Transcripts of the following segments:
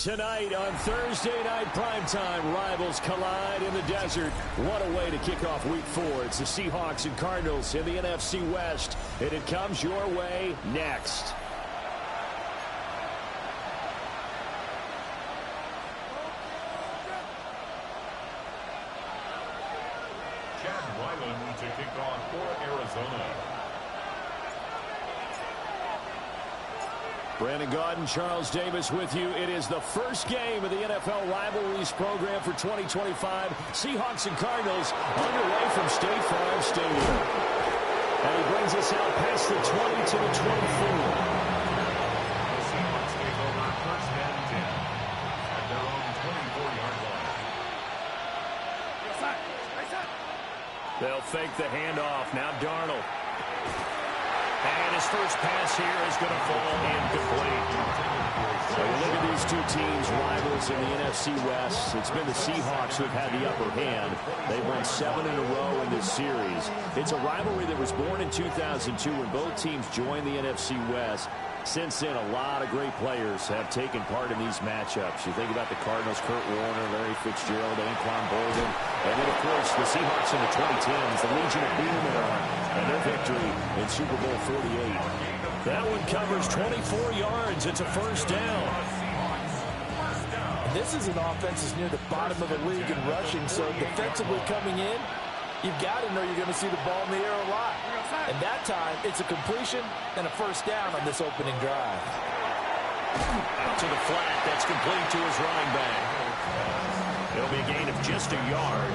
Tonight on Thursday Night Primetime, rivals collide in the desert. What a way to kick off Week 4. It's the Seahawks and Cardinals in the NFC West, and it comes your way next. LYM to kick off for Arizona. Brandon Gaudin, Charles Davis with you. It is the first game of the NFL Rivalries program for 2025. Seahawks and Cardinals underway from State Farm Stadium. And he brings us out past the 20 to the 24. The Seahawks take over first and 10 at their own 24-yard line. They'll fake the handoff. Now Darnold. And his first pass here is going to fall incomplete. So you look at these two teams, rivals in the NFC West. It's been the Seahawks who have had the upper hand. They've won 7 in a row in this series. It's a rivalry that was born in 2002 when both teams joined the NFC West. Since then, a lot of great players have taken part in these matchups. You think about the Cardinals, Kurt Warner, Larry Fitzgerald, Anquan Boldin, and then, of course, the Seahawks in the 2010s, the Legion of Boom era, and their victory in Super Bowl 48. That one covers 24 yards. It's a first down. And this is an offense that's near the bottom of the league in rushing, so defensively coming in, you've got to know you're going to see the ball in the air a lot. And that time, it's a completion and a first down on this opening drive. Out to the flat. That's complete to his running back. It'll be a gain of just a yard,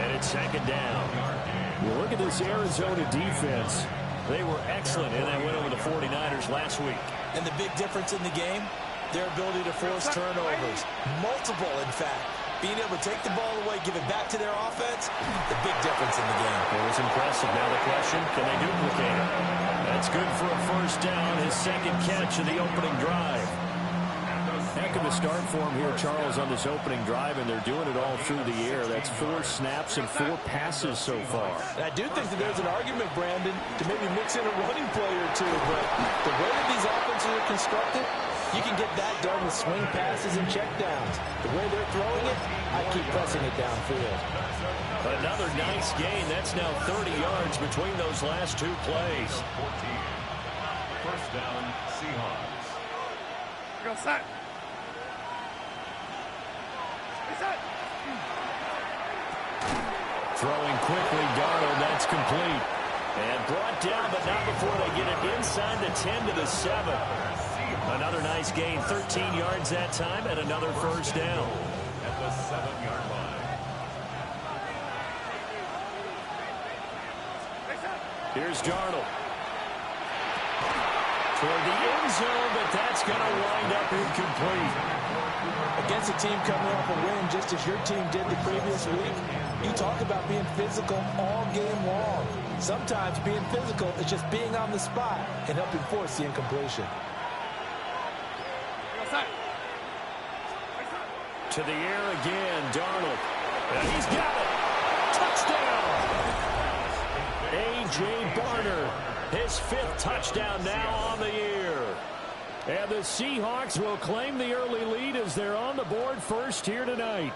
and it's second down. You look at this Arizona defense. They were excellent in that win over the 49ers last week. And the big difference in the game, their ability to force turnovers. Multiple, in fact. Being able to take the ball away, give it back to their offense, the big difference in the game. It was impressive. Now the question, can they duplicate it? That's good for a first down, his second catch of the opening drive. Heck of a start for him here, Charles, on this opening drive, and they're doing it all through the air. That's 4 snaps and 4 passes so far. And I do think that there's an argument, Brandon, to maybe mix in a running play or two, but the way that these offenses are constructed, you can get that done with swing passes and checkdowns. The way they're throwing it, I keep pressing it downfield. Another nice gain. That's now 30 yards between those last 2 plays. 14. First down, Seahawks. Go set. Throwing quickly, Darnold, that's complete. And brought down, but not before they get it inside the 10 to the 7. Another nice gain, 13 yards that time, and another first down. At the 7-yard line. Here's Darnold. Toward the end zone, but that's going to wind up incomplete. Against a team coming off a win, just as your team did the previous week, you talk about being physical all game long. Sometimes being physical is just being on the spot and helping force the incompletion. To the air again, Darnold. And he's got it. Touchdown! A.J. Barner, his 5th touchdown now on the year. And the Seahawks will claim the early lead as they're on the board first here tonight.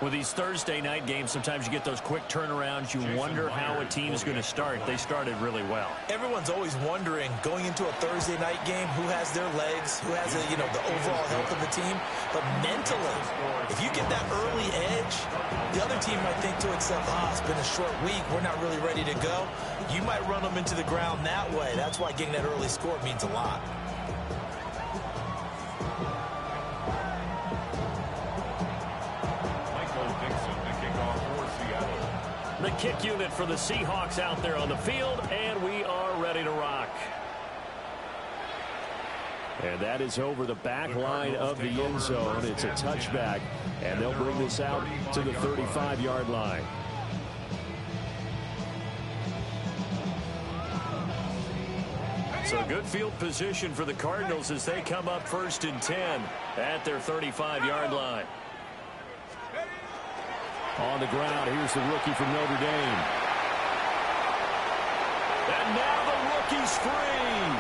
With these Thursday night games, sometimes you get those quick turnarounds. You wonder how a team is going to start. They started really well. Everyone's always wondering, going into a Thursday night game, who has their legs, who has the overall health of the team. But mentally, if you get that early edge, the other team might think to itself, it's been a short week, we're not really ready to go. You might run them into the ground that way. That's why getting that early score means a lot. The kick unit for the Seahawks out there on the field, and we are ready to rock. And that is over the back line of the end zone. It's a touchback, and they'll bring this out to the 35-yard line. So good field position for the Cardinals as they come up 1st and 10 at their 35-yard line. On the ground, here's the rookie from Notre Dame. And now the rookie's free.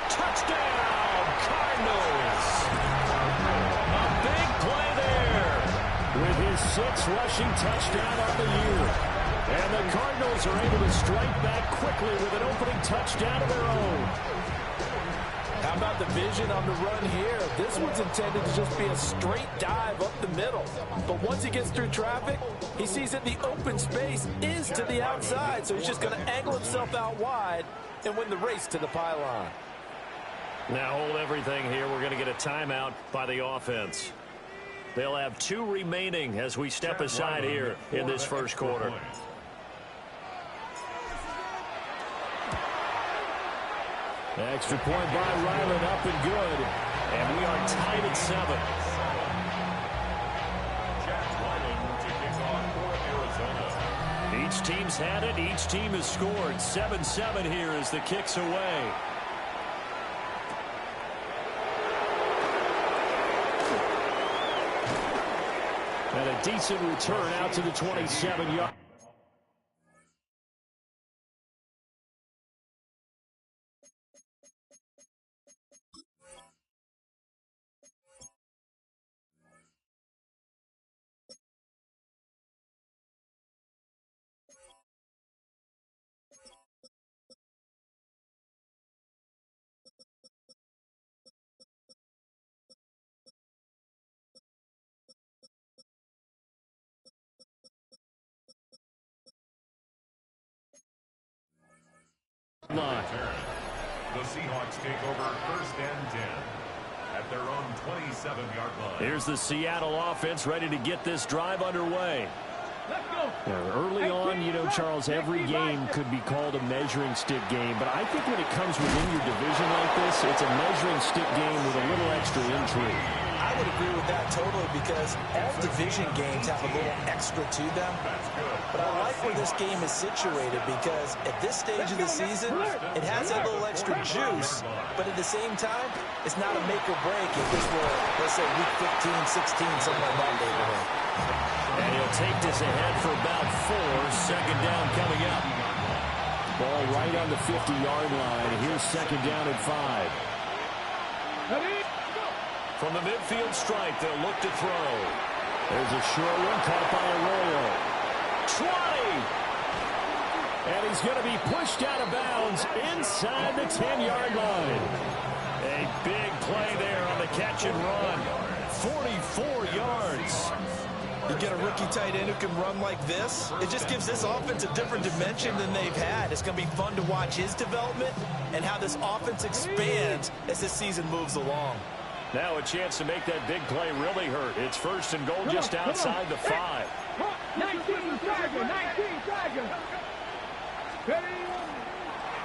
Touchdown, Cardinals. A big play there with his 6th rushing touchdown on the year. And the Cardinals are able to strike back quickly with an opening touchdown of their own. How about the vision on the run here? This one's intended to just be a straight dive up the middle. But once he gets through traffic, he sees that the open space is to the outside. So he's just going to angle himself out wide and win the race to the pylon. Now hold everything here. We're going to get a timeout by the offense. They'll have 2 remaining as we step aside here in this first quarter. Extra point by Ryland, up and good. And we are tied at 7. Each team's had it. Each team has scored. 7-7 here as the kick's away. And a decent return out to the 27-yard. The Seahawks take over 1st and 10 at their own 27-yard line. Here's the Seattle offense ready to get this drive underway. Early on, you know, Charles, every game could be called a measuring stick game. But I think when it comes within your division like this, it's a measuring stick game with a little extra intrigue. I would agree with that totally because all division games have a little extra to them. But I like where this game is situated because at this stage of the season, it has that little extra juice. But at the same time, it's not a make or break if this were, let's say, week 15, 16, something like that neighborhood. And he'll take this ahead for about 4. 2nd down coming up. Ball right on the 50-yard line. Here's 2nd down at 5. From the midfield stripe, they'll look to throw. There's a short one caught by Arroyo. 20! And he's going to be pushed out of bounds inside the 10-yard line. A big play there on the catch and run. 44 yards. You get a rookie tight end who can run like this, it just gives this offense a different dimension than they've had. It's going to be fun to watch his development and how this offense expands as this season moves along. Now a chance to make that big play really hurt. It's 1st and goal just outside the 5. 19, Tiger, 19, Tiger.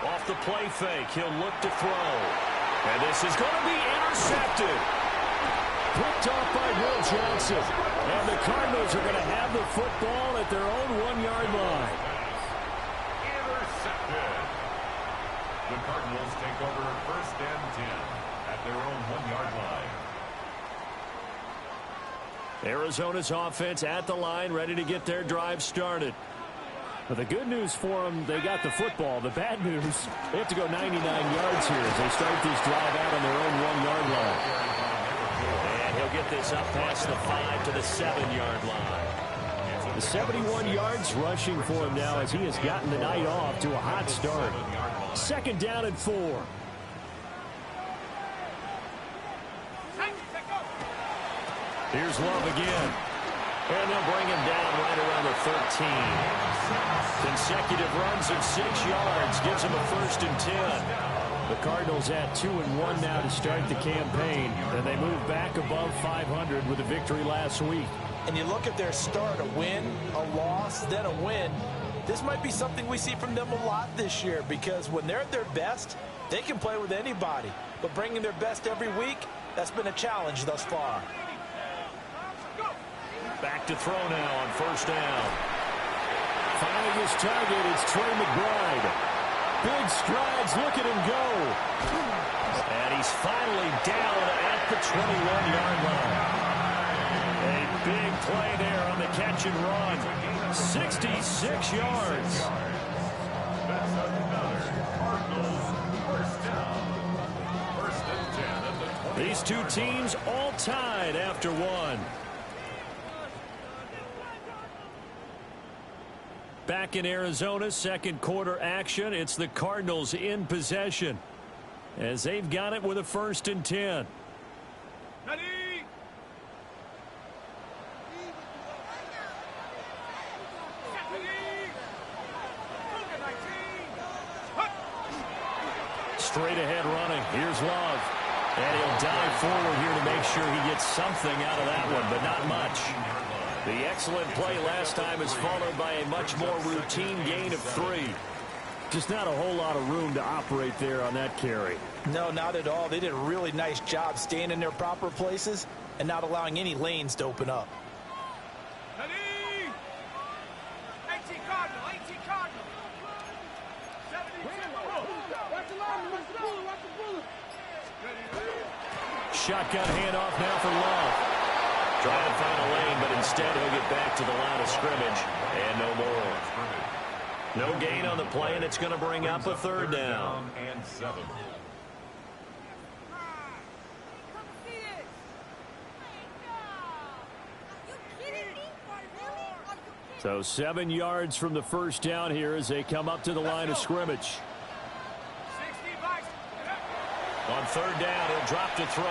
Off the play fake, he'll look to throw. And this is going to be intercepted. Picked off by Will Johnson. And the Cardinals are going to have the football at their own 1-yard line. Intercepted. The Cardinals take over 1st and 10 at their own 1-yard line. Arizona's offense at the line, ready to get their drive started. But the good news for them, they got the football. The bad news, they have to go 99 yards here as they start this drive out on their own 1-yard line. And he'll get this up past the 5 to the 7-yard line. The 71 yards rushing for him now as he has gotten the night off to a hot start. 2nd down and 4. Here's Love again. And they'll bring him down right around the 13. Consecutive runs of 6 yards gives him a 1st and 10. The Cardinals at 2-1 now to start the campaign. And they move back above 500 with a victory last week. And you look at their start, a win, a loss, then a win. This might be something we see from them a lot this year because when they're at their best, they can play with anybody. But bringing their best every week, that's been a challenge thus far. Back to throw now on 1st down. Finding his target, it's Trey McBride. Big strides, look at him go. And he's finally down at the 21-yard line. A big play there on the catch and run. 66 yards. That's another Cardinals 1st down. 1st and 10 at the 20. The These two teams all tied after one. Back in Arizona, second quarter action. It's the Cardinals in possession as they've got it with a 1st and 10. Ready? Straight ahead running. Here's Love. And he'll dive forward here to make sure he gets something out of that one, but not much. The excellent play last time is followed by a much more routine gain of 3. Just not a whole lot of room to operate there on that carry. No, not at all. They did a really nice job staying in their proper places and not allowing any lanes to open up. Ready? 18 Cardinal, 18 Cardinal. 72. Watch the line, watch the bullet, watch the bullet. Shotgun handoff now for Love. Trying to find a lane, but instead he'll get back to the line of scrimmage. And no more. No gain on the play, and it's going to bring up a 3rd down. And 7. So 7 yards from the 1st down here as they come up to the line of scrimmage. On 3rd down, he'll drop to throw.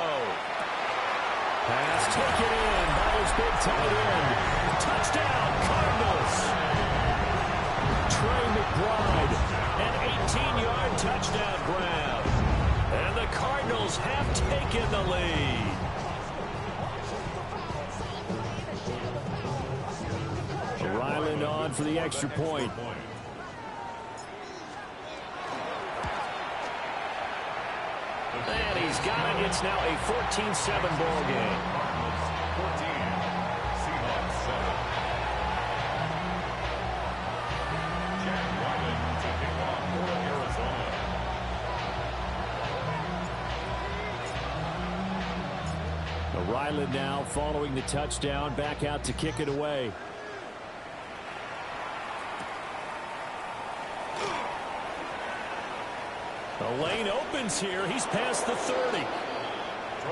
Pass taken in by his big tight end. Touchdown, Cardinals. Trey McBride, an 18-yard touchdown grab. And the Cardinals have taken the lead. Ryland on for the extra point. And he's got it. It's now a 14-7 ball game. 14. Seahawks 7. Jack Ryland to kick off for Arizona. Ryland now following the touchdown, back out to kick it away. The lane opens here. He's past the 30.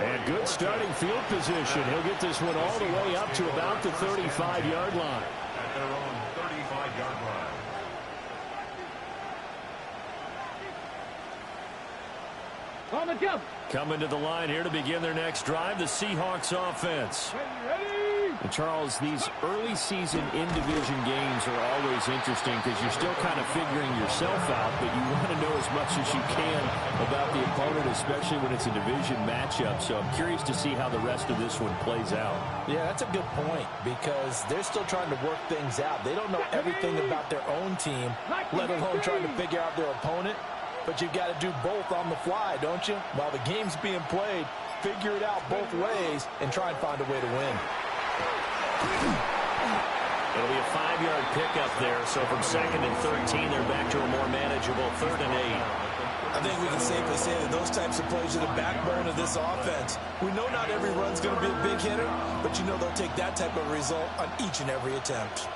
And good starting field position. He'll get this one all the way up to about the 35-yard line. At their own 35-yard line. On the jump. Coming to the line here to begin their next drive, the Seahawks offense. Ready? And Charles, these early season in-division games are always interesting because you're still kind of figuring yourself out, but you want to know as much as you can about the opponent, especially when it's a division matchup. So I'm curious to see how the rest of this one plays out. Yeah, that's a good point because they're still trying to work things out. They don't know everything about their own team, let alone trying to figure out their opponent. But you've got to do both on the fly, don't you? While the game's being played, figure it out both ways and try and find a way to win. It'll be a 5-yard pickup there. So from 2nd and 13, they're back to a more manageable 3rd and 8. I think we can safely say that those types of plays are the backbone of this offense. We know not every run's going to be a big hitter, but you know they'll take that type of result on each and every attempt.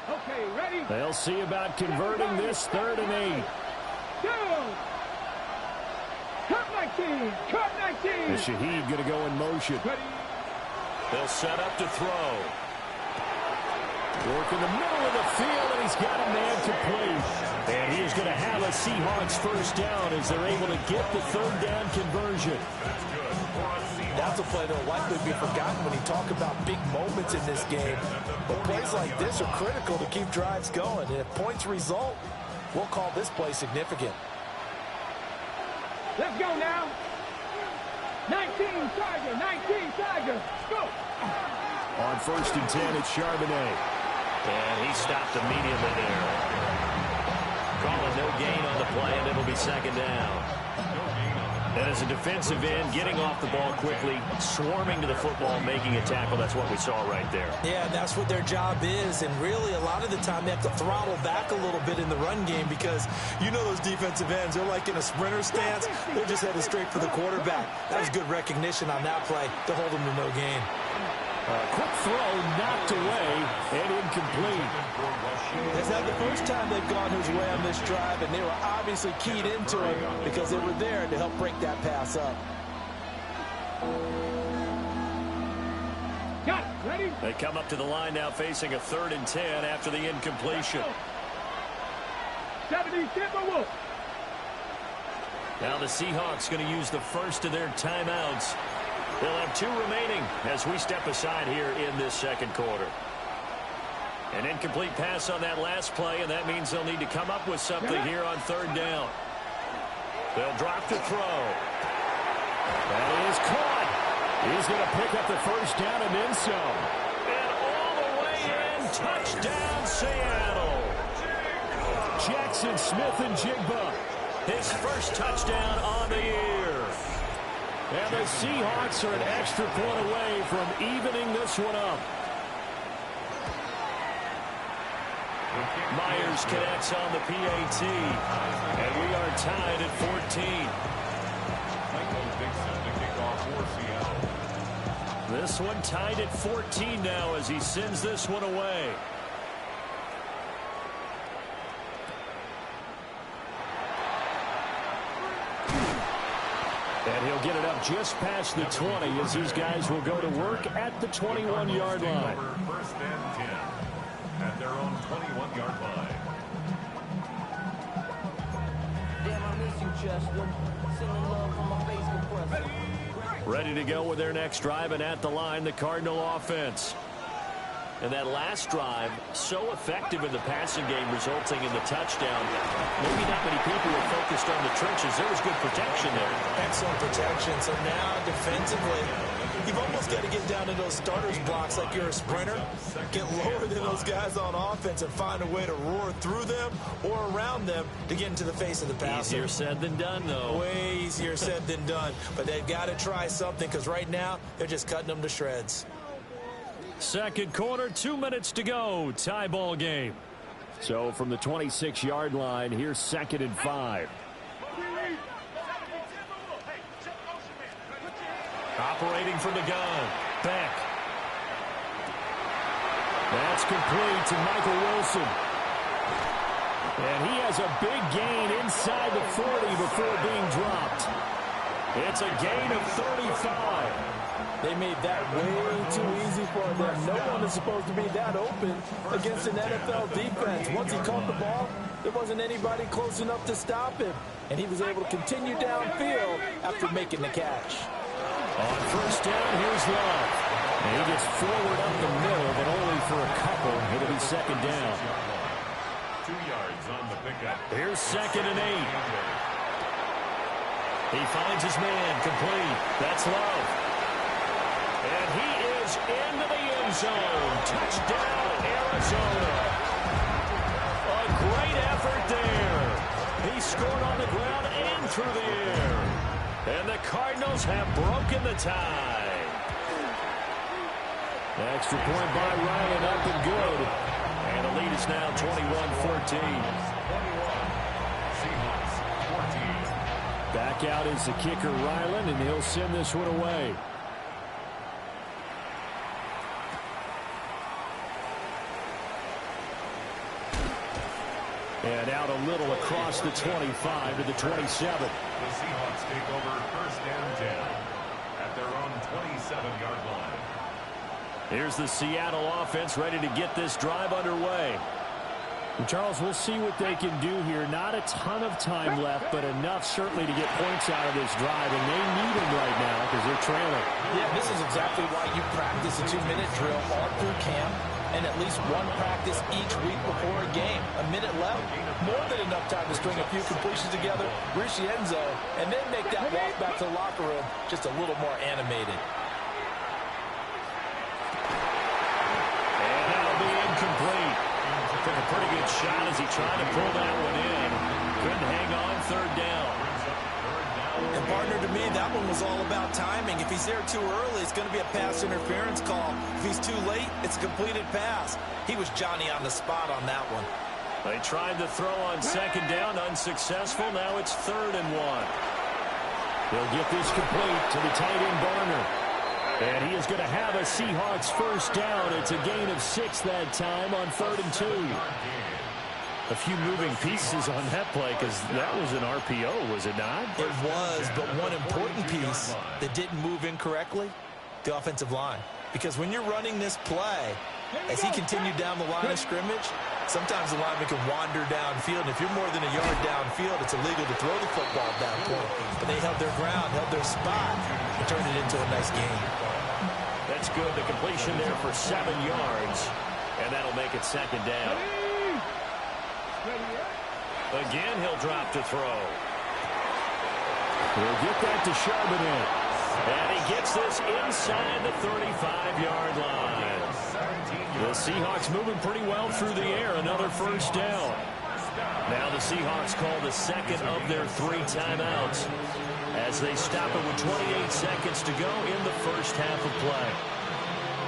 Okay, ready? They'll see about converting this 3rd and 8. Go! Cut 19! Cut 19! And Shaheed going to go in motion. Ready? They'll set up to throw. Work in the middle of the field, and he's got a man complete. And he is going to have a Seahawks 1st down as they're able to get the 3rd down conversion. That's a play that will likely be forgotten when you talk about big moments in this game. But plays like this are critical to keep drives going. And if points result, we'll call this play significant. Let's go now. 19 Tiger, 19 Tiger. Go! On 1st and 10, it's Charbonnet. And he stopped immediately there. Calling no gain on the play, and it'll be 2nd down. And as a defensive end, getting off the ball quickly, swarming to the football, making a tackle, that's what we saw right there. Yeah, that's what their job is. And really, a lot of the time, they have to throttle back a little bit in the run game because you know those defensive ends, they're like in a sprinter stance. They're just headed straight for the quarterback. That was good recognition on that play to hold them to no gain. Quick throw knocked away and incomplete. Is that the first time they've gone his way on this drive, and they were obviously keyed into it because they were there to help break that pass up. Got it. Ready? They come up to the line now facing a 3rd and 10 after the incompletion. 70 Timberwolves. Now the Seahawks going to use the first of their timeouts. They'll have 2 remaining as we step aside here in this second quarter. An incomplete pass on that last play, and that means they'll need to come up with something here on 3rd down. They'll drop the throw. That is caught. He's going to pick up the first down and then some. And all the way in, touchdown Seattle. Jackson Smith-Njigba, his first touchdown on the year. And the Seahawks are an extra point away from evening this one up. Myers connects on the PAT. And we are tied at 14. This one tied at 14 now as he sends this one away. And he'll get it up just past the 20 as these guys will go to work at the 21-yard line. First and 10 at their own 21-yard line. Damn, I miss you, Chester. Sending love from my face compressor. Ready to go with their next drive, and at the line, the Cardinal offense. And that last drive, so effective in the passing game, resulting in the touchdown. Maybe not many people were focused on the trenches. There was good protection there. Excellent protection. So now, defensively, you've almost got to get down to those starters blocks like you're a sprinter. Get lower than those guys on offense and find a way to roar through them or around them to get into the face of the passer. Easier said than done, though. Way easier said than done. But they've got to try something because right now, they're just cutting them to shreds. Second quarter, 2 minutes to go. Tie ball game. So from the 26-yard line, here's 2nd and 5. Operating from the gun. Beck. That's complete to Michael Wilson. And he has a big gain inside the 40 before being dropped. It's a gain of 35. They made that way too easy for them. No one is supposed to be that open against an NFL defense. Once he caught the ball, there wasn't anybody close enough to stop him. And he was able to continue downfield after making the catch. On first down, here's Love. And he gets forward up the middle, but only for a couple. It'll be 2nd down. 2 yards on the pickup. Here's 2nd and 8. He finds his man, complete. That's Love. And he is into the end zone. Touchdown, Arizona. A great effort there. He scored on the ground and through the air. And the Cardinals have broken the tie. Extra point by Ryan, up and good. And the lead is now 21-14. Seahawks 14. Back out is the kicker, Ryland, and he'll send this one away. And out a little across the 25 to the 27. The Seahawks take over first and 10 at their own 27-yard line. Here's the Seattle offense ready to get this drive underway. And Charles, we'll see what they can do here. Not a ton of time left, but enough certainly to get points out of this drive. And they need them right now because they're trailing. Yeah, this is exactly why you practice a 2-minute drill all through camp and at least one practice each week before a game. A minute left, more than enough time to string a few completions together, reach the end zone, and then make that walk back to the locker room just a little more animated. And that'll be incomplete. Took a pretty good shot as he tried to pull that one in. Couldn't hang on, 3rd down. And partner, to me, that one was all about timing. If he's there too early, it's going to be a pass interference call. If he's too late, it's a completed pass. He was Johnny on the spot on that one. They tried to throw on 2nd down, unsuccessful. Now it's 3rd and 1. They'll get this complete to the tight end, Barner. And he is going to have a Seahawks first down. It's a gain of 6 that time on 3rd and 2. A few moving pieces on that play because that was an RPO, was it not? It was, but one important piece that didn't move incorrectly, the offensive line. Because when you're running this play, as he continued down the line of scrimmage, sometimes the lineman can wander downfield. And if you're more than a yard downfield, it's illegal to throw the football at that point. But they held their ground, held their spot, and turned it into a nice game. That's good. The completion there for 7 yards. And that'll make it 2nd down. Again, he'll drop to throw. He'll get that to Charbonnet. And he gets this inside the 35-yard line. The Seahawks moving pretty well through the air. Another first down. Now the Seahawks call the second of their 3 timeouts as they stop it with 28 seconds to go in the first half of play.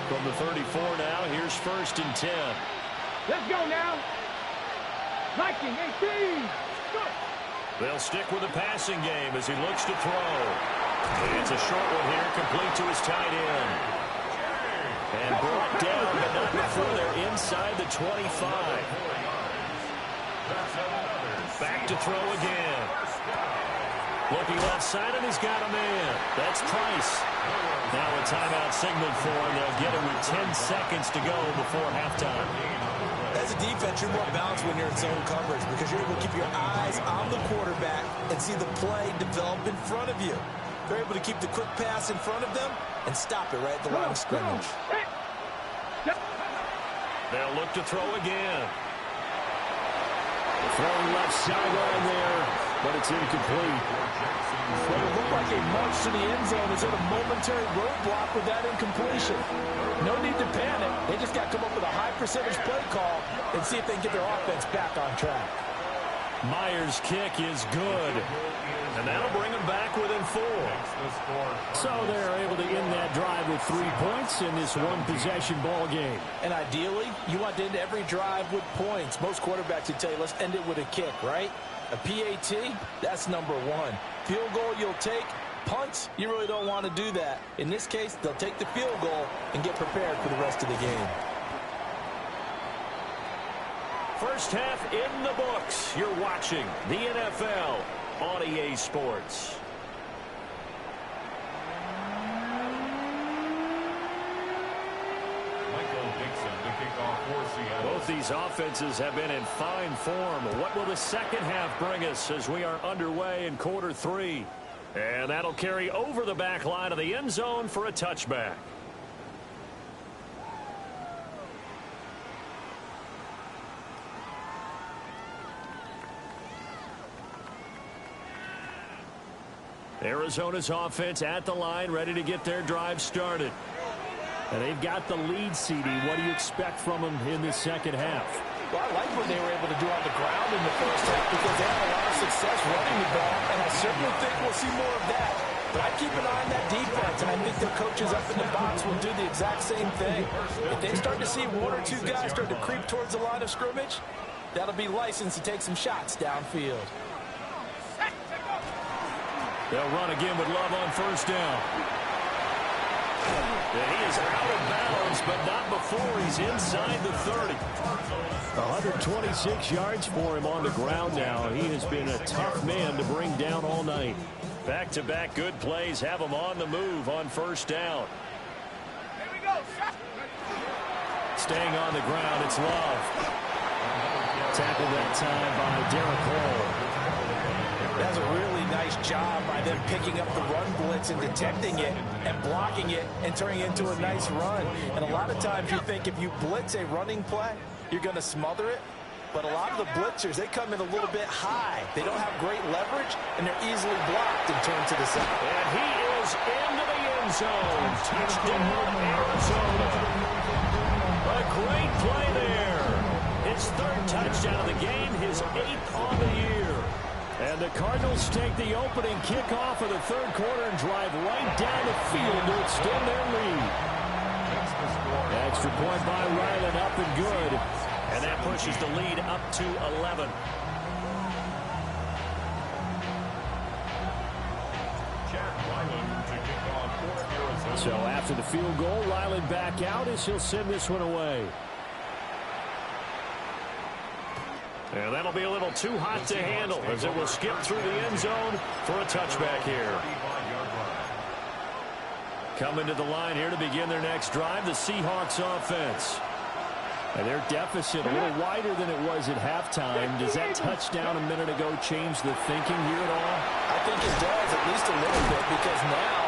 From the 34 now, here's 1st and 10. Let's go now. Viking 18. Good. They'll stick with the passing game as he looks to throw. And it's a short one here, complete to his tight end. And brought down, but not before they're inside the 25. Back to throw again. Looking left side, and he's got a man. That's Price. Now a timeout signaled for him. They'll get it with 10 seconds to go before halftime. As a defense, you're more balanced when you're in zone coverage because you're able to keep your eyes on the quarterback and see the play develop in front of you. They're able to keep the quick pass in front of them and stop it right at the line of scrimmage. They'll look to throw again. Throwing left sideline there, but it's incomplete. Well, it looked like they marched to the end zone. Is it a momentary roadblock with that incompletion? No need to panic. They just got to come up with a high percentage play call and see if they can get their offense back on track. Myers' kick is good. And that'll bring them back within 4. So they're able to end that drive with 3 points in this one-possession ball game. And ideally, you want to end every drive with points. Most quarterbacks would tell you, let's end it with a kick, right? A PAT, that's number 1. Field goal you'll take. Punts, you really don't want to do that. In this case, they'll take the field goal and get prepared for the rest of the game. First half in the books. You're watching the NFL on EA Sports. Both these offenses have been in fine form. What will the second half bring us as we are underway in quarter 3? And that'll carry over the back line of the end zone for a touchback. Arizona's offense at the line, ready to get their drive started. And they've got the lead, CD. What do you expect from them in this second half? Well, I like what they were able to do on the ground in the first half because they had a lot of success running the ball, and I certainly think we'll see more of that. But I keep an eye on that defense, and I think their coaches up in the box will do the exact same thing. If they start to see 1 or 2 guys start to creep towards the line of scrimmage, that'll be licensed to take some shots downfield. They'll run again with Love on first down. And he is out of bounds, but not before he's inside the 30. 126 yards for him on the ground now. He has been a tough man to bring down all night. Back-to-back good plays have him on the move on first down. Here we go. Staying on the ground, it's Love. Tackled that time by Derek Hall. That's a really nice job by them picking up the run blitz and detecting it and blocking it and turning it into a nice run. And a lot of times you think if you blitz a running play, you're going to smother it. But a lot of the blitzers, they come in a little bit high. They don't have great leverage, and they're easily blocked and turned to the side. And he is into the end zone. Touchdown, Arizona. A great play there. His 3rd touchdown of the game, his 8th on the year. And the Cardinals take the opening kickoff of the 3rd quarter and drive right down the field to extend their lead. Extra point by Ryland, up and good. And that pushes the lead up to 11. Jack Ryland to kick So after the field goal, Ryland back out as he'll send this one away. And that'll be a little too hot to handle as it will skip through the end zone for a touchback here. Coming to the line here to begin their next drive, the Seahawks offense. And their deficit a little wider than it was at halftime. Does that touchdown a minute ago change the thinking here at all? I think it does, at least a little bit, because now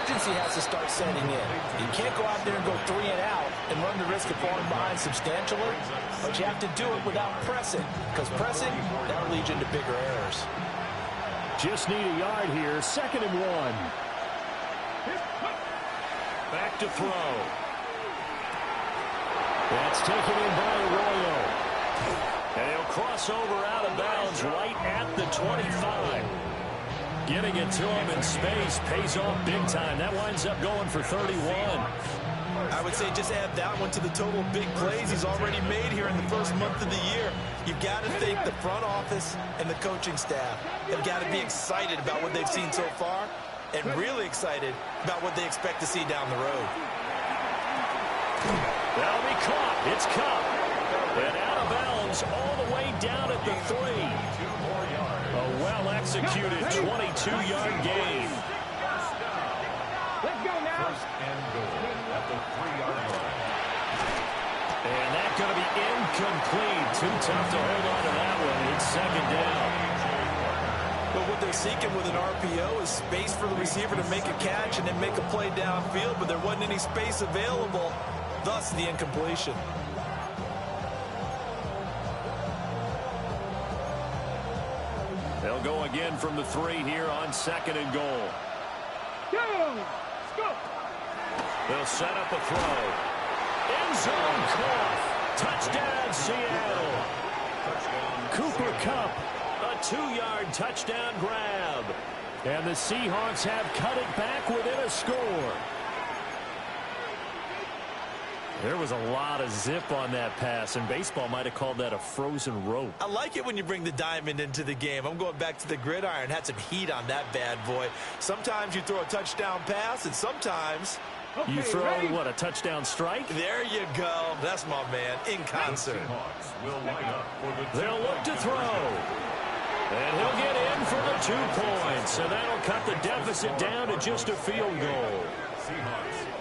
urgency has to start setting in. You can't go out there and go 3 and out and run the risk of falling behind substantially, but you have to do it without pressing, because pressing, that'll lead you into bigger errors. Just need a yard here, 2nd and 1. Back to throw. That's taken in by Arroyo. And he'll cross over out of bounds right at the 25. Getting it to him in space pays off big time. That winds up going for 31. I would say just add that one to the total of big plays he's already made here in the first month of the year. You've got to think the front office and the coaching staff have got to be excited about what they've seen so far and really excited about what they expect to see down the road. That'll be caught. It's Cup. And out of bounds all the way down at the 3. A well-executed 22-yard gain. Let's go now. First and goal at the 3-yard line. And that's going to be incomplete. Too tough to hold on to that one. It's 2nd down. But what they're seeking with an RPO is space for the receiver to make a catch and then make a play downfield, but there wasn't any space available, thus the incompletion. They'll go again from the 3 here on 2nd and goal. Go. They'll set up a throw. End zone caught. Touchdown, Seattle. Cooper Kupp, a 2-yard touchdown grab. And the Seahawks have cut it back within a score. There was a lot of zip on that pass, and baseball might have called that a frozen rope. I like it when you bring the diamond into the game. I'm going back to the gridiron. Had some heat on that bad boy. Sometimes you throw a touchdown pass, and sometimes you throw, what, a touchdown strike? There you go. That's my man, in concert. They'll look to throw. And he'll get in for the 2 points. And that'll cut the deficit down to just a field goal.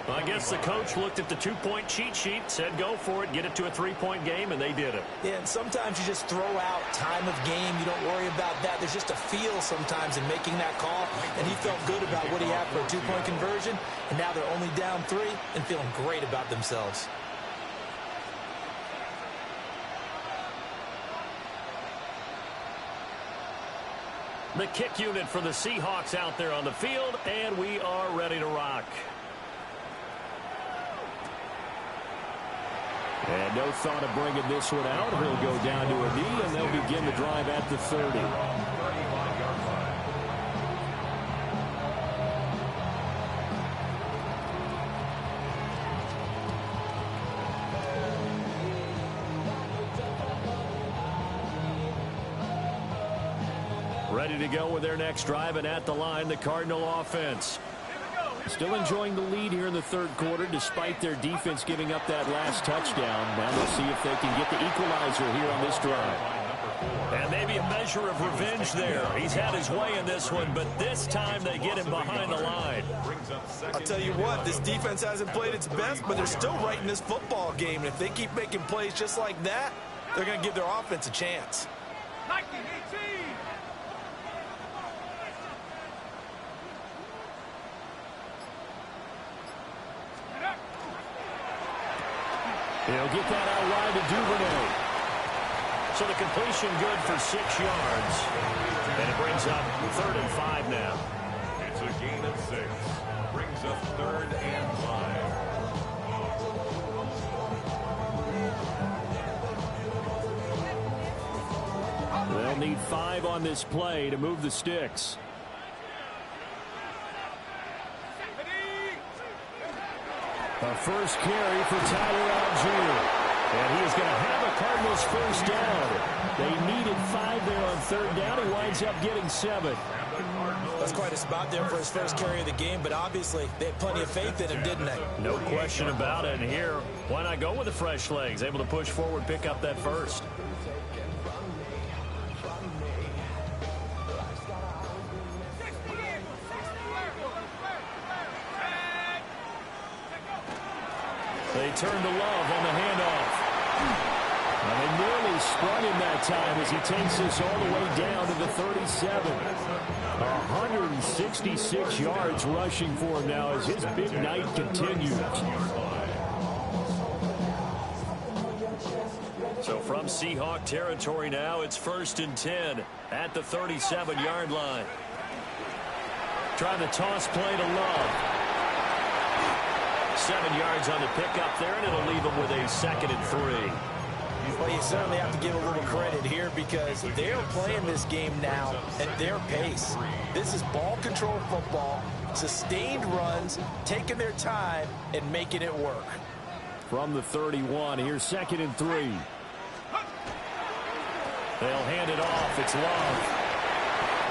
I guess the coach looked at the 2-point cheat sheet, said go for it, get it to a 3-point game, and they did it. Yeah, and sometimes you just throw out time of game. You don't worry about that. There's just a feel sometimes in making that call, and he felt good about what he had for a 2-point conversion, and now they're only down 3 and feeling great about themselves. The kick unit for the Seahawks out there on the field, and we are ready to rock. And no thought of bringing this one out. He'll go down to a knee, and they'll begin the drive at the 30. Ready to go with their next drive, and at the line, the Cardinal offense. Still enjoying the lead here in the 3rd quarter, despite their defense giving up that last touchdown. Now they'll see if they can get the equalizer here on this drive. And maybe a measure of revenge there. He's had his way in this one, but this time they get him behind the line. I'll tell you what, this defense hasn't played its best, but they're still right in this football game. And if they keep making plays just like that, they're going to give their offense a chance. He'll get that out wide to Duvernay. So the completion good for 6 yards. And it brings up 3rd and 5 now. It's a gain of 6. Brings up 3rd and 5. They'll need 5 on this play to move the sticks. A first carry for Tyler Algier. And he is going to have a Cardinals first down. They needed 5 there on third down. He winds up getting 7. That's quite a spot there for his first carry of the game, but obviously they had plenty of faith in him, didn't they? No question about it. And here, why not go with the fresh legs? Able to push forward, pick up that first. They turn to Love on the handoff. And they nearly sprung him that time as he takes this all the way down to the 37. 166 yards rushing for him now as his big night continues. So from Seahawk territory now, it's 1st and 10 at the 37-yard line. Trying to toss play to Love. 7 yards on the pickup there, and it'll leave him with a 2nd and 3. Well, you certainly have to give a little credit here because they're playing this game now at their pace. This is ball control football, sustained runs, taking their time and making it work. From the 31, here's 2nd and 3. They'll hand it off. It's Love.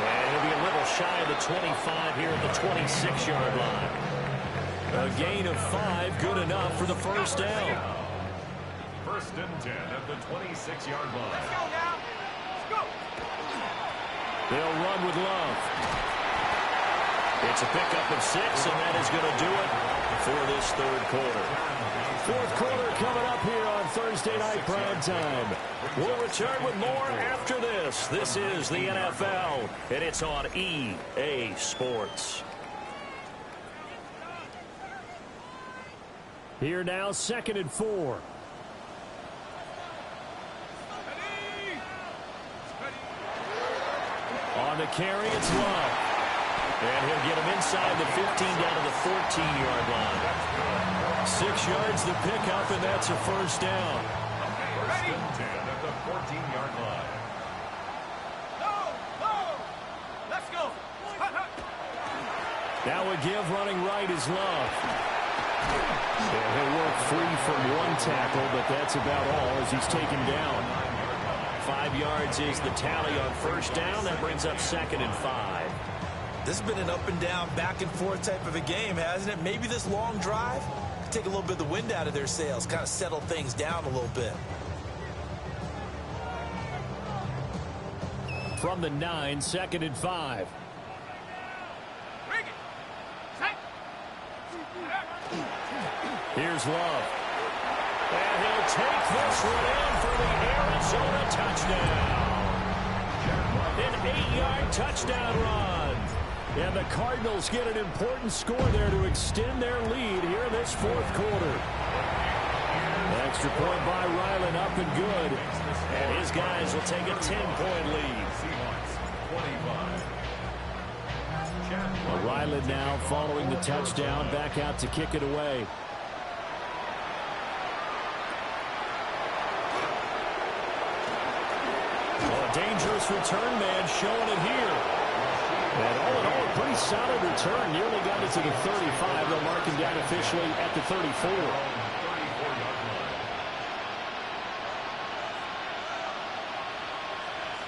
And he'll be a little shy of the 25 here at the 26-yard line. A gain of 5, good enough for the first down. 1st and 10 at the 26-yard line. Let's go now. Let's go. They'll run with Love. It's a pickup of 6, and that is going to do it for this 3rd quarter. 4th quarter coming up here on Thursday Night Prime Time. We'll return with more after this. This is the NFL, and it's on EA Sports. Here now, 2nd and 4. On the carry, it's Love. And he'll get him inside the 15 down to the 14-yard line. 6 yards the pickup, and that's a first down. 1st and 10 at the 14-yard line. Let's go. That would give running right is Love. And he'll work free from one tackle, but that's about all as he's taken down. 5 yards is the tally on first down. That brings up 2nd and 5. This has been an up and down, back and forth type of a game, hasn't it? Maybe this long drive could take a little bit of the wind out of their sails, kind of settle things down a little bit. From the 9, 2nd and 5. Bring it. Set. Here's Love. And he'll take this one in for the Arizona touchdown. An 8-yard touchdown run. And the Cardinals get an important score there to extend their lead here in this 4th quarter. Extra point by Ryland, up and good. And his guys will take a 10-point lead. Ryland now following the touchdown, back out to kick it away. Dangerous return man showing it here. And all in all, a pretty solid return. Nearly got it to the 35. They'll mark him down officially at the 34.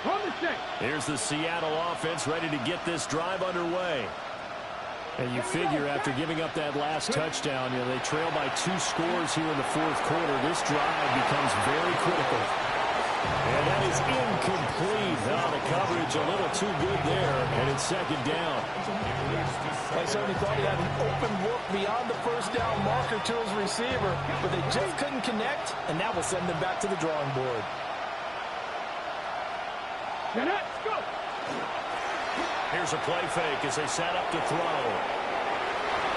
From the 6. Here's the Seattle offense ready to get this drive underway. And you figure after giving up that last touchdown, they trail by 2 scores here in the 4th quarter. This drive becomes very critical. And that is incomplete. The coverage a little too good there, and it's 2nd down. I certainly thought he had an open look beyond the first down marker to his receiver, but they just couldn't connect, and that will send them back to the drawing board. Let's go. Here's a play fake as they set up to throw.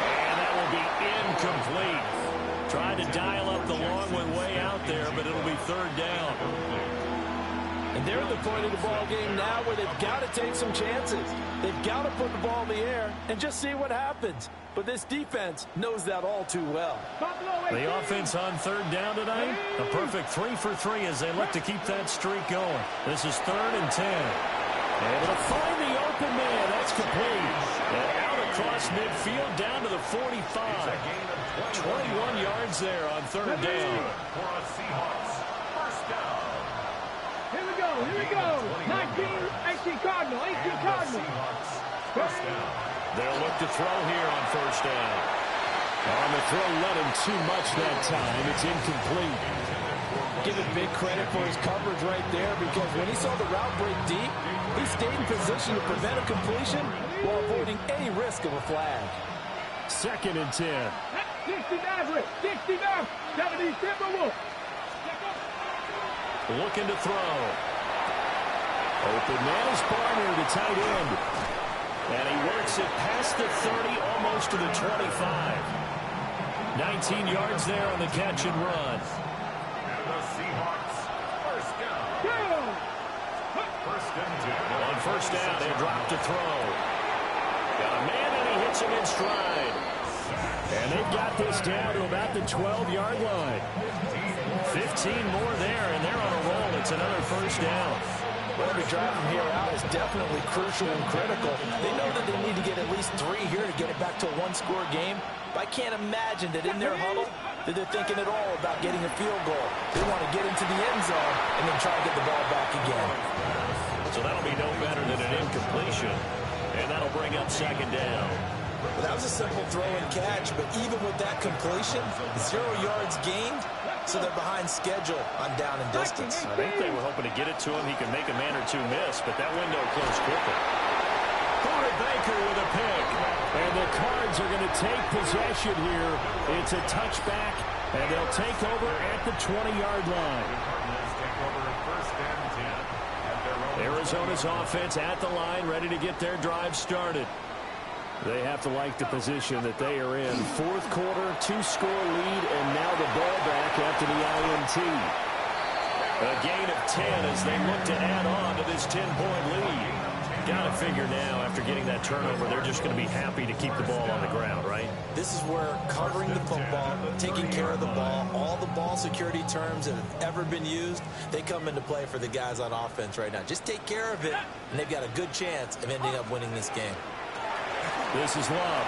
And that will be incomplete. Tried to dial up the long one way out there, but it'll be 3rd down. And they're at the point of the ball game now where they've got to take some chances. They've got to put the ball in the air and just see what happens. But this defense knows that all too well. The offense on 3rd down tonight, a perfect 3 for 3 as they look to keep that streak going. This is 3rd and 10. Able to find the open man. That's complete. And out across midfield down to the 45. 21 yards there on 3rd down. For a Seahawks first down. Here we go. Here we go. 19, 18 Cardinal, 18 Cardinal. First down. They'll look to throw here on first down. On the throw, let him too much that time. It's incomplete. Give him big credit for his coverage right there, because when he saw the route break deep, he stayed in position to prevent a completion while avoiding any risk of a flag. 2nd and 10. 69, Rick. 69. Gotta be Timberwolves. Looking to throw. Open man is Barner, the tight end. And he works it past the 30, almost to the 25. 19 yards there on the catch and run. And the Seahawks, first down. First and 10. On first down, they drop to throw. Got a man, and he hits him in stride. And they've got this down to about the 12-yard line. 15 more there, and they're on a roll. It's another first down. Well, every drive from here out is definitely crucial and critical. They know that they need to get at least 3 here to get it back to a one-score game. But I can't imagine that in their huddle that they're thinking at all about getting a field goal. They want to get into the end zone and then try to get the ball back again. So that'll be no better than an incompletion. And that'll bring up second down. Well, that was a simple throw and catch, but even with that completion, 0 yards gained, so they're behind schedule on down and distance. I think they were hoping to get it to him. He could make a man or two miss, but that window closed quickly. Corey Baker with a pick. And the Cards are going to take possession here. It's a touchback, and they'll take over at the 20-yard line. Arizona's offense at the line, ready to get their drive started. They have to like the position that they are in. 4th quarter, 2-score lead, and now the ball back after the INT. A gain of 10 as they look to add on to this 10-point lead. Got to figure now, after getting that turnover, they're just going to be happy to keep the ball on the ground, right? This is where covering the football, taking care of the ball, all the ball security terms that have ever been used, they come into play for the guys on offense right now. Just take care of it, and they've got a good chance of ending up winning this game. This is Love.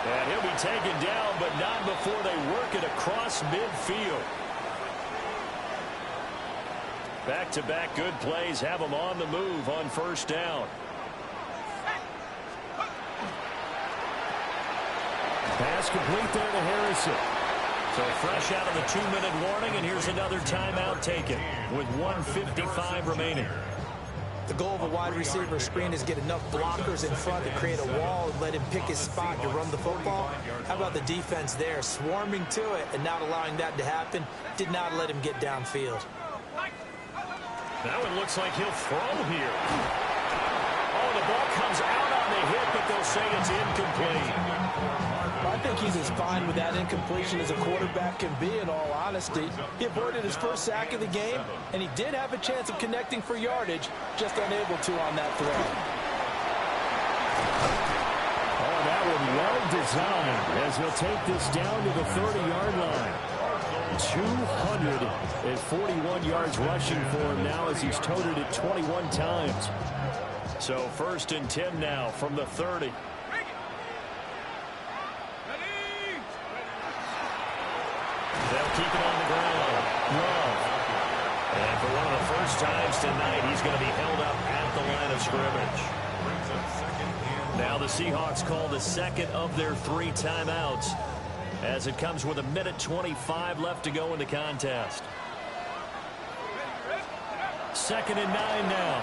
And he'll be taken down, but not before they work it across midfield. Back-to-back good plays have them on the move on first down. Pass complete there to Harrison. So fresh out of the 2-minute warning, and here's another timeout taken with 1:55 remaining. The goal of a wide receiver screen is get enough blockers in front to create a wall and let him pick his spot to run the football. How about the defense there, swarming to it and not allowing that to happen? Did not let him get downfield. That one looks like he'll throw here. Oh, the ball comes out on the hit, but they'll say it's incomplete. I think he's as fine with that incompletion as a quarterback can be, in all honesty. He avoided his first sack of the game, and he did have a chance of connecting for yardage, just unable to on that throw. Oh, that one well designed as he'll take this down to the 30-yard line. 241 yards rushing for him now as he's toted it 21 times. So 1st and 10 now from the 30. They'll keep it on the ground. Love. And for one of the first times tonight, he's going to be held up at the line of scrimmage. Now the Seahawks call the second of their 3 timeouts as it comes with 1:25 left to go in the contest. 2nd and 9 now.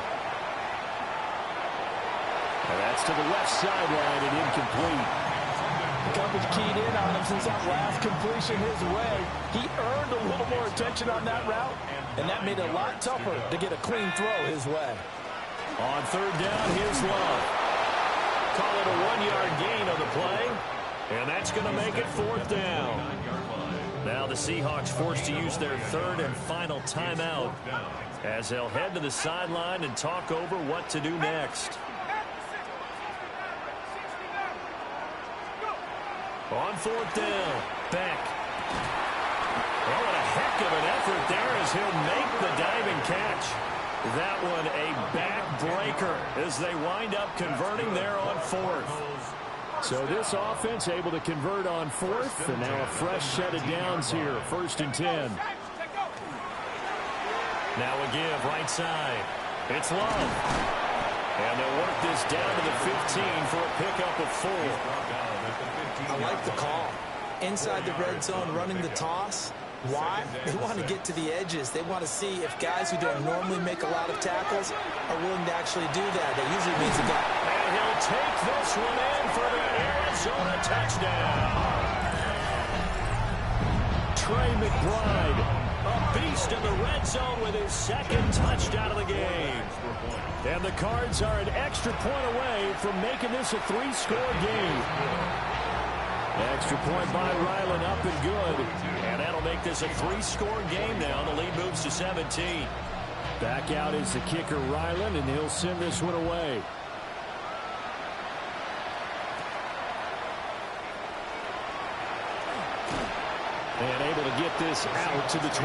And that's to the left sideline and incomplete. Coverage keyed in on him since that last completion his way. He earned a little more attention on that route, and that made it a lot tougher to get a clean throw his way. On 3rd down, here's Love. Call it a 1-yard gain on the play, and that's going to make it 4th down. Now the Seahawks forced to use their 3rd and final timeout as they'll head to the sideline and talk over what to do next. On 4th down, Beck. Oh, what a heck of an effort there as he'll make the diving catch. That one a backbreaker as they wind up converting there on 4th. So this offense able to convert on 4th, and now a fresh set of downs here, 1st and 10. Now a give right side. It's Love. And they'll work this down to the 15 for a pickup of 4. I like the call. Inside the red zone, running the toss. Why? They want to get to the edges. They want to see if guys who don't normally make a lot of tackles are willing to actually do that. That usually means a guy. And he'll take this one in for the Arizona touchdown. Trey McBride, a beast in the red zone with his second touchdown of the game. And the Cards are an extra point away from making this a 3-score game. Extra point by Ryland, up and good. And that'll make this a 3-score game now. The lead moves to 17. Back out is the kicker, Ryland, and he'll send this one away. And able to get this out to the 25.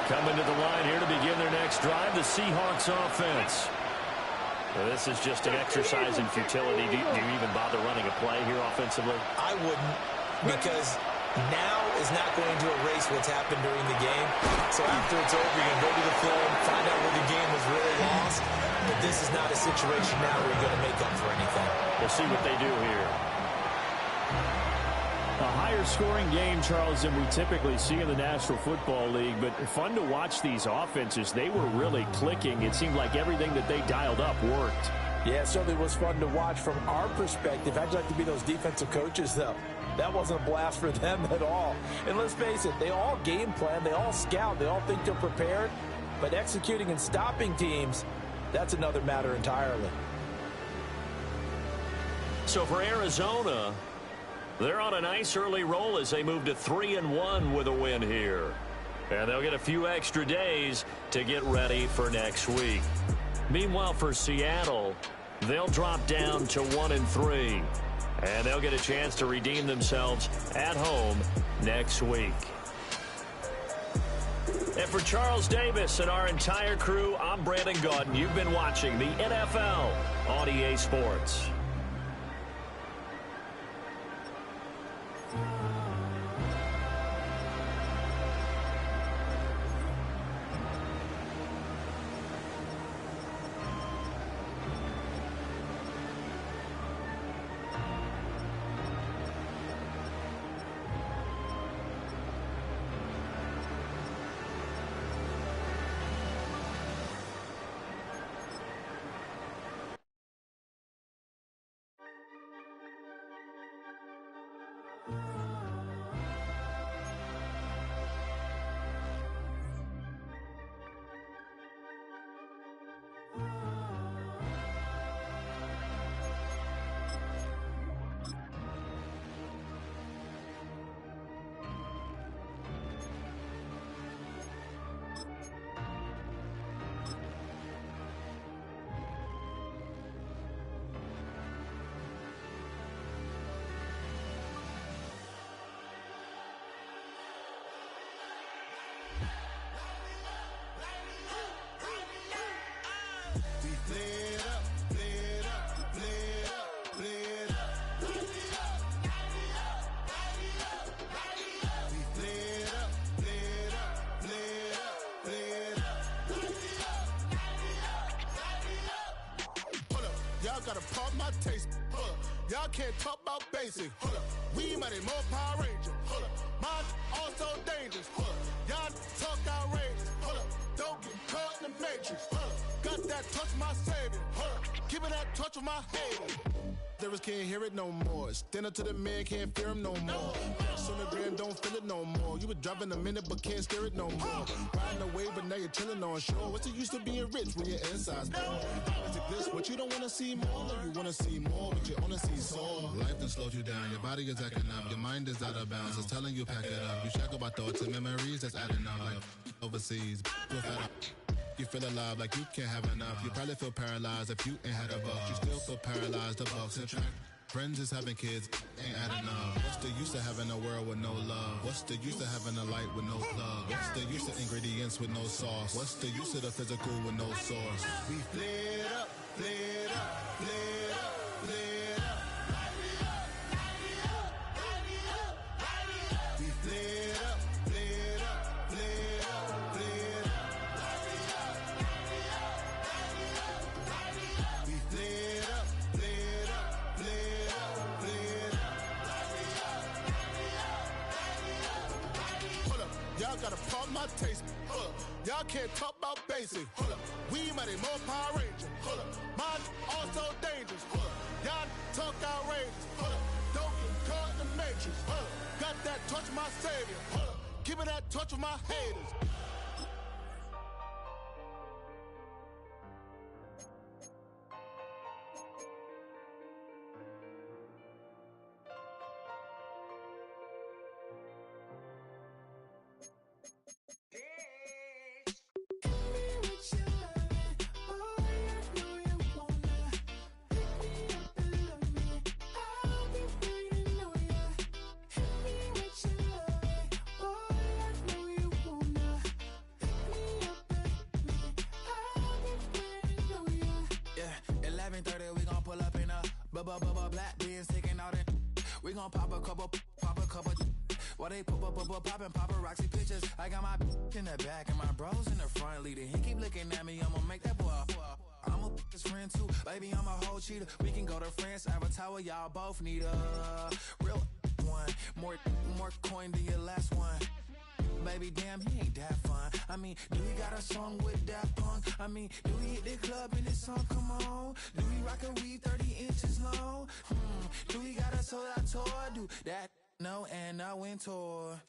Coming to the line here to begin their next drive, the Seahawks offense. Well, this is just an exercise in futility. Do you even bother running a play here offensively? I wouldn't, because now is not going to erase what's happened during the game. So after it's over, you're going to go to the film, find out where the game was really lost. But this is not a situation now where you're going to make up for anything. We'll see what they do here. A higher scoring game, Charles, than we typically see in the National Football League, but fun to watch these offenses. They were really clicking. It seemed like everything that they dialed up worked. Yeah, it certainly was fun to watch from our perspective. I'd like to be those defensive coaches, though. That wasn't a blast for them at all. And let's face it, they all game plan, they all scout, they all think they're prepared. But executing and stopping teams, that's another matter entirely. So for Arizona, they're on a nice early roll as they move to 3-1 with a win here. And they'll get a few extra days to get ready for next week. Meanwhile, for Seattle, they'll drop down to 1-3. And they'll get a chance to redeem themselves at home next week. And for Charles Davis and our entire crew, I'm Brandon Gaudin. You've been watching the NFL on EA Sports. Gotta pump my taste. Y'all can't talk about basic. We mighty more Power Ranger. Mine also dangerous. Y'all talk outrageous. Don't get caught in the matrix. Got that touch my savior. Give me that touch of my hater. Lyrics can't hear it no more. Stand up to the man, can't fear him no more. Sonogram don't feel it no more. You were driving a minute but can't steer it no more. Riding away but now you're chilling on shore. What's the use of being rich when your inside's poor? Is it this what you don't want to see more? Or you want to see more but you only see sore? Life done slowed you down. Your body is acting up. Your mind is out of bounds. It's telling you pack it up. You shackled by thoughts and memories that's adding up. Like overseas, feel fed up. You feel alive like you can't have enough. You probably feel paralyzed if you ain't had a buck. You still feel paralyzed, the bucks and track. Friends is having kids, ain't adding up. What's the use of having a world with no love? What's the use of having a light with no plug? What's the use of ingredients with no sauce? What's the use of the physical with no source? We flared up, flared up, flared up, flared up. We flared up. my taste. Hold up. Y'all can't talk about basic. Hold up. We mighty more Power Ranger. Hold up. Mine also dangerous. Hold up. Y'all talk outrageous. Hold up. Don't get caught in the matrix. Hold up. Got that touch of my savior. Hold up. Give me that touch of my haters. Black beans taking out it. We gon' pop a couple. While they poppin' paparazzi pictures. I got my in the back and my bros in the front leading. He keep looking at me, I'ma make that boy. I'm a his friend too, baby, I'm a whole cheater. We can go to France, Avatar, y'all both need a real one. More coin than your last one. Baby, damn, he ain't that fun. I mean, do he got a song with that punk? I mean, do he hit the club in this song? Come on. Do he rock a weave 30 inches long? Do he got a sold out tour? Do that? No, and I went tour.